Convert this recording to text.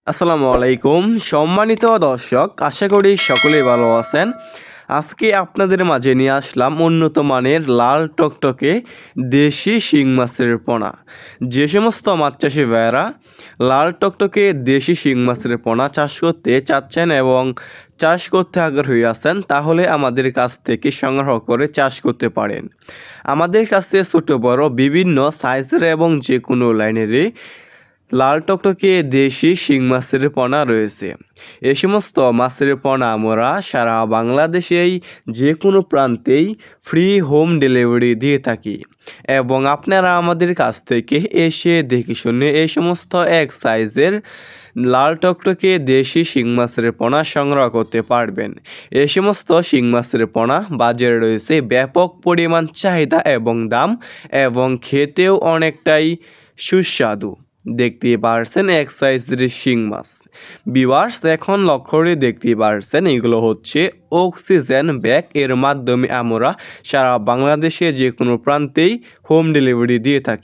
আসসালামু আলাইকুম সম্মানিত দর্শক, আশা করি সকলেই ভালো আছেন। আজকে আপনাদের মাঝে নিয়ে আসলাম উন্নত মানের লাল টকটকে দেশি শিং মাছের পোনা। যে সমস্ত মাছ চাষি ভাইয়েরা লাল টকটকে দেশি শিং মাছের পোনা চাষ করতে চাচ্ছেন এবং চাষ করতে আগ্রহী আছেন, তাহলে আমাদের কাছ থেকে সংগ্রহ করে চাষ করতে পারেন। আমাদের কাছে ছোট বড় বিভিন্ন সাইজের এবং যে কোনো লাইনেরই লাল টকটকে দেশি শিং মাছের পোনা রয়েছে। এ সমস্ত মাছের পোনা আমরা সারা বাংলাদেশেই যে কোনো প্রান্তেই ফ্রি হোম ডেলিভারি দিয়ে থাকি এবং আপনারা আমাদের কাছ থেকে এসে দেখে শুনে এই সমস্ত এক সাইজের লাল টকটকে দেশি শিং মাছের পোনা সংগ্রহ করতে পারবেন। এই সমস্ত শিং মাছের পোনা বাজারে রয়েছে ব্যাপক পরিমাণ চাহিদা এবং দাম, এবং খেতেও অনেকটাই সুস্বাদু। দেখতেই পারছেন এক সাইজের শিং মাছ। ভিউয়ার্স, এখন লক্ষ্য করে দেখতেই পারছেন এগুলো হচ্ছে অক্সিজেন ব্যাগ। এর মাধ্যমে আমরা সারা বাংলাদেশে যে কোনো প্রান্তেই হোম ডেলিভারি দিয়ে থাকি।